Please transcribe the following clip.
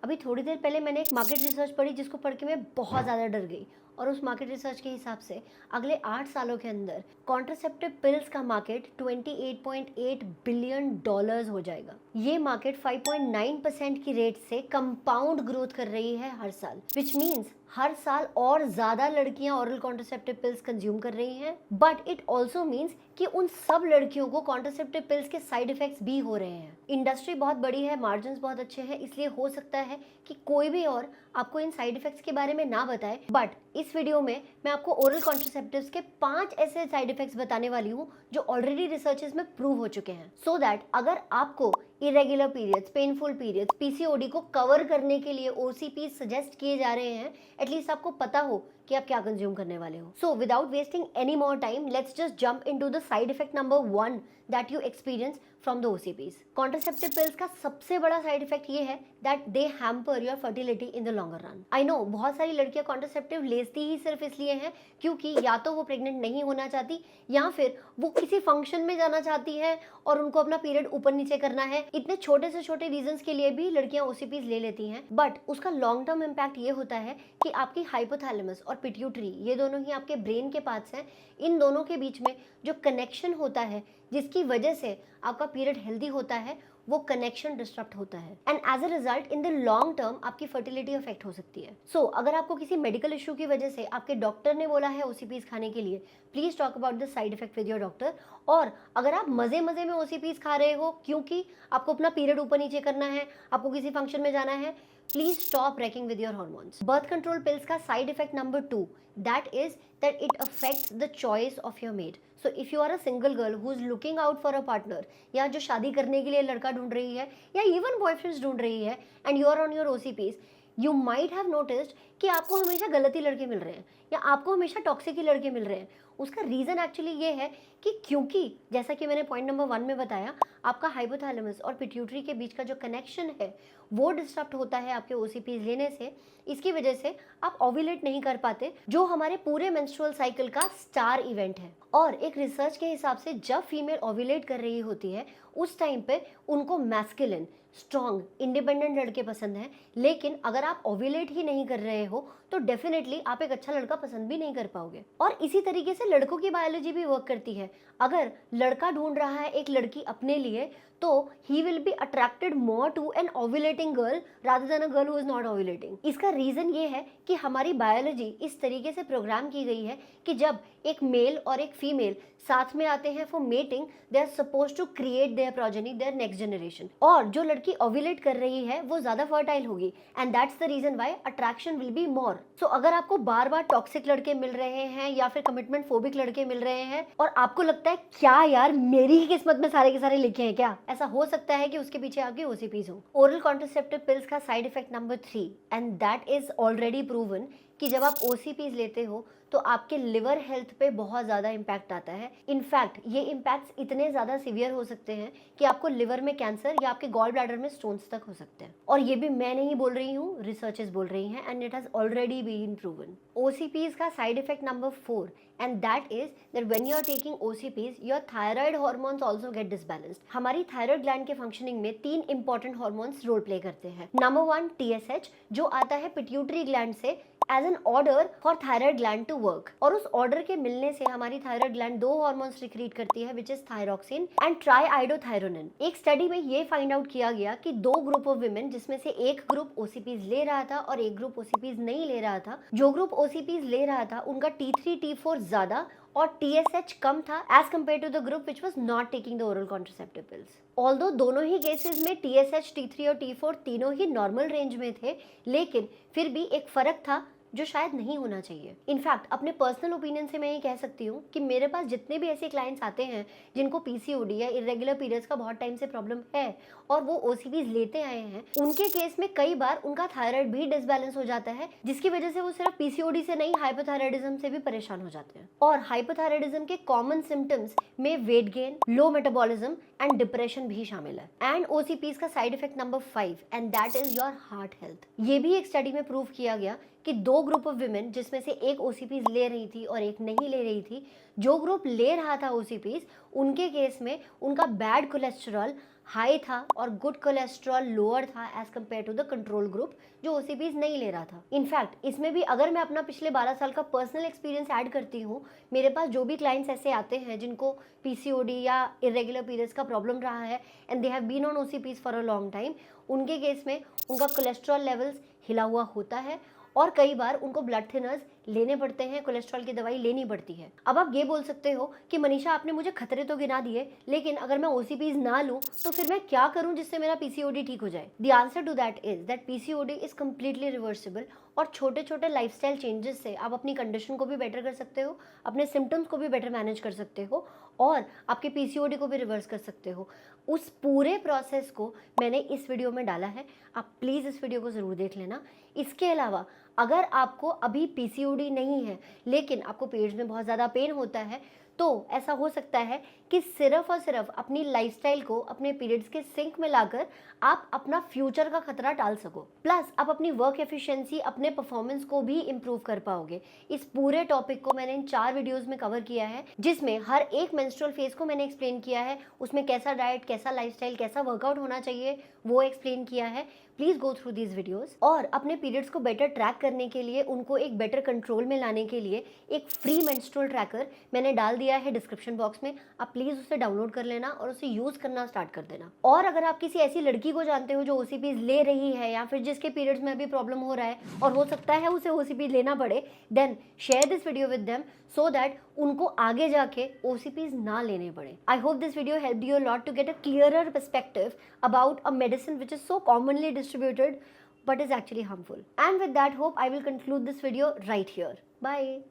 अभी थोड़ी देर पहले मैंने एक मार्केट रिसर्च पढ़ी जिसको पढ़ के मैं बहुत ज़्यादा डर गई। और उस मार्केट रिसर्च के हिसाब से अगले 8 सालों के अंदर कॉन्ट्रासेप्टिव पिल्स का मार्केट 28.8 बिलियन डॉलर्स हो जाएगा। ये मार्केट 5.9% की रेट से कंपाउंड ग्रोथ कर रही है हर साल, विच मीन्स हर साल और ज़्यादा लड़कियां ओरल कॉन्ट्रासेप्टिव पिल्स कंज्यूम कर रही हैं। बट इट ऑल्सो मीन्स कि उन सब लड़कियों को कॉन्ट्रासेप्टिव पिल्स के साइड इफेक्ट्स भी हो रहे हैं। इंडस्ट्री बहुत बड़ी है, मार्जिन्स बहुत अच्छे हैं, इसलिए हो सकता है कि कोई भी और आपको इन साइड इफेक्ट्स के बारे में ना बताए। बट इस वीडियो में मैं आपको ओरल कॉन्ट्रासेप्टिव्स के 5 ऐसे साइड इफेक्ट्स बताने वाली हूँ जो ऑलरेडी रिसर्चेस में प्रूव हो चुके हैं, सो दैट अगर आपको irregular periods, painful periods, PCOD को कवर करने के लिए ओसीपी सजेस्ट किए जा रहे हैं, एटलीस्ट आपको पता हो कि आप क्या कंज्यूम करने वाले हो। So without wasting any more time, let's just jump into the side effect number 1 that you experience from the OCPs. Contraceptive pills का सबसे बड़ा साइड इफेक्ट ये है that they hamper your fertility in the longer run. I know बहुत सारी लड़कियां contraceptive लेती ही सिर्फ इसलिए हैं क्योंकि या तो वो प्रेग्नेंट नहीं होना चाहती या फिर वो किसी फंक्शन में जाना चाहती है और उनको अपना पीरियड ऊपर नीचे करना है। इतने छोटे से छोटे रीजंस के लिए भी लड़कियां ओसीपीज ले लेती हैं। बट उसका लॉन्ग टर्म इम्पैक्ट ये होता है कि आपकी हाइपोथैलेमस और पिट्यूटरी, ये दोनों ही आपके ब्रेन के पार्ट्स हैं, इन दोनों के बीच में जो कनेक्शन होता है जिसकी वजह से आपका पीरियड हेल्दी होता है, वो कनेक्शन डिस्टर्ब होता है and as a result in the long term आपकी फर्टिलिटी अफेक्ट हो सकती है। सो अगर आपको किसी मेडिकल इशू की वजह से आपके डॉक्टर ने बोला है ओसीपीज खाने के लिए, please talk about the side effect with your doctor. और अगर आप मजे मजे में ओसीपीज खा रहे हो क्योंकि आपको अपना पीरियड ऊपर नीचे करना है, आपको किसी फंक्शन में जाना है, please stop wrecking with your hormones. Birth control pills का side effect number 2 that is that it affects the choice of your mate. So if you are a single girl who is looking out for a partner, या जो शादी करने के लिए लड़का ढूंढ रही है या इवन बॉयफ्रेंड्स ढूंढ रही है and you are on your OCPs, you might have noticed कि आपको हमेशा गलती लड़के मिल रहे हैं या आपको हमेशा टॉक्सिक ही लड़के मिल रहे हैं। उसका रीज़न एक्चुअली ये है कि क्योंकि जैसा कि मैंने पॉइंट नंबर 1 में बताया, आपका हाइपोथैलेमस और पिट्यूटरी के बीच का जो कनेक्शन है वो डिस्टर्ब होता है आपके ओसीपीज लेने से। इसकी वजह से आप ओव्यूलेट नहीं कर पाते, जो हमारे पूरे मेंस्ट्रुअल साइकिल का स्टार इवेंट है। और एक रिसर्च के हिसाब से जब फीमेल ओव्यूलेट कर रही होती है उस टाइम पे उनको मैस्कुलिन, स्ट्रॉन्ग, इंडिपेंडेंट लड़के पसंद हैं। लेकिन अगर आप ओव्यूलेट ही नहीं कर रहे हो तो डेफिनेटली आप एक अच्छा लड़का पसंद भी नहीं कर पाओगे। और इसी तरीके से लड़कों की बायोलॉजी भी वर्क करती है। अगर लड़का ढूंढ रहा है एक लड़की अपने लिए तो he will be attracted more to an ovulating girl rather than a girl who is not ovulating. इसका रीजन ये है कि हमारी बायोलॉजी इस तरीके से प्रोग्राम की गई है कि जब एक मेल और एक फीमेल साथ में आते हैं for mating, they are suppose to create their progeny, their next generation. और जो लड़की ओव्यूलेट कर रही है वो ज्यादा फर्टाइल होगी and that's the reason why attraction will be more. So अगर आपको बार बार टॉक्सिक लड़के मिल रहे हैं या फिर कमिटमेंट फोबिक लड़के मिल रहे हैं और आपको लगता है क्या यार मेरी ही किस्मत में सारे के सारे लिखे हैं क्या, ऐसा हो सकता है कि उसके पीछे आपकी ओसीपीज हो। ओरल कॉन्ट्रासेप्टिव पिल्स का side effect number 3 and that is already proven कि जब आप ओसीपीज लेते हो तो आपके लिवर हेल्थ पे बहुत ज़्यादा इम्पैक्ट आता है। इनफैक्ट ये इम्पैक्ट्स इतने ज़्यादा सीवियर हो सकते हैं कि आपको लिवर में कैंसर या आपके गॉल ब्लैडर में स्टोन्स तक हो सकते हैं। और ये भी मैं नहीं बोल रही हूँ, रिसर्चेस बोल रही हैं and it has already been proven. OCPs का side effect number 4 and that is that when you are taking OCPs your thyroid hormones also get disbalanced. हमारी थायराइड ग्लैंड के फंक्शनिंग में 3 इंपॉर्टेंट हार्मोन्स रोल प्ले करते हैं। Number 1 TSH, जो आता है pituitary gland से as an order for thyroid gland to work. और उस ऑर्डर के मिलने से हमारी थायराइड ग्लैंड 2 हार्मोन्स सिक्रीट करती है which is thyroxine and triiodothyronine. एक स्टडी में ये फाइंड आउट किया गया कि 2 ग्रुप ऑफ विमेन, जिसमें से एक ग्रुप ओसीपीज ले रहा था और एक ग्रुप ओसीपीज नहीं ले रहा था, जो ग्रुप ओसीपीज ले रहा था उनका T3 T4 ज्यादा और TSH कम था as compare to the group which was not taking the oral contraceptive pills. Although दोनों ही केसेस में TSH, T3 और T4 तीनों ही नॉर्मल रेंज में थे, लेकिन फिर भी एक फर्क था जो शायद नहीं होना चाहिए। इनफैक्ट अपने पर्सनल ओपिनियन से मैं ये कह सकती हूँ कि मेरे पास जितने भी ऐसे क्लाइंट्स आते हैं जिनको पीसीओडी या इरेगुलर पीरियड्स का बहुत टाइम से प्रॉब्लम है और वो ओसीपीज लेते आए हैं, उनके केस में कई बार उनका थायराइड भी डिसबैलेंस हो जाता है, जिसकी वजह से वो सिर्फ पीसीओडी से नहीं हाइपोथायराइडिज्म से भी परेशान हो जाते हैं। और हाइपोथायराइडिज्म के कॉमन सिम्टम्स में weight gain, low metabolism and depression भी शामिल है। एंड ओसीपीज का side effect number 5 and that is your heart health. ये भी एक स्टडी में प्रूव किया गया कि 2 ग्रुप ऑफ विमेन, जिसमें से एक ओसीपीज ले रही थी और एक नहीं ले रही थी, जो ग्रुप ले रहा था ओसीपीज, उनके केस में उनका बैड कोलेस्ट्रॉल हाई था और गुड कोलेस्ट्रॉल लोअर था as compare to the control group जो ओसीपीज नहीं ले रहा था। इनफैक्ट इसमें भी अगर मैं अपना पिछले 12 साल का पर्सनल एक्सपीरियंस ऐड करती हूँ, मेरे पास जो भी क्लाइंट्स ऐसे आते हैं जिनको पीसीओडी या इरेगुलर पीरियड्स का प्रॉब्लम रहा है and they have been on OCPs for a long time, उनके केस में उनका कोलेस्ट्रॉल लेवल्स हिला हुआ होता है और कई बार उनको ब्लड थिनर्स लेने पड़ते हैं, कोलेस्ट्रॉल की दवाई लेनी पड़ती है। अब आप ये बोल सकते हो कि मनीषा आपने मुझे खतरे तो गिना दिए, लेकिन अगर मैं ओसीपीज ना लूं तो फिर मैं क्या करूं जिससे मेरा पीसीओडी ठीक हो जाए? The answer to that is that PCOD is completely reversible और छोटे छोटे लाइफस्टाइल चेंजेस से आप अपनी कंडीशन को भी बेटर कर सकते हो, अपने सिम्टम्स को भी बेटर मैनेज कर सकते हो और आपके पीसीओडी को भी रिवर्स कर सकते हो। उस पूरे प्रोसेस को मैंने इस वीडियो में डाला है, आप प्लीज़ इस वीडियो को ज़रूर देख लेना। इसके अलावा अगर आपको अभी पीसीओडी नहीं है लेकिन आपको पीरियड्स में बहुत ज़्यादा पेन होता है, तो ऐसा हो सकता है कि सिर्फ और सिर्फ अपनी लाइफस्टाइल को अपने पीरियड्स के सिंक में लाकर आप अपना फ्यूचर का खतरा टाल सको, प्लस आप अपनी वर्क एफिशिएंसी, अपने परफॉर्मेंस को भी इम्प्रूव कर पाओगे। इस पूरे टॉपिक को मैंने इन 4 वीडियोस में कवर किया है, जिसमें हर एक मेंस्ट्रुअल फेज को मैंने एक्सप्लेन किया है, उसमें कैसा डाइट, कैसा लाइफस्टाइल, कैसा वर्कआउट होना चाहिए वो एक्सप्लेन किया है। Please go through these videos और अपने पीरियड्स को बेटर ट्रैक करने के लिए, उनको एक बेटर कंट्रोल में लाने के लिए एक फ्री मेंस्ट्रुअल ट्रैकर मैंने डाल दिया है डिस्क्रिप्शन बॉक्स में, आप प्लीज उसे डाउनलोड कर लेना और उसे यूज करना स्टार्ट कर देना। और अगर आप किसी ऐसी लड़की को जानते हो जो ओसीपीज ले रही है या फिर जिसके पीरियड्स में अभी प्रॉब्लम हो रहा है और हो सकता है उसे ओसीपी लेना पड़े, then share this video with them so that उनको आगे जाके OCPs ना लेने पड़े। I hope this video helped you a lot to get a clearer perspective about a medicine which is so commonly distributed but is actually harmful. And with that hope, I will conclude this video right here. Bye.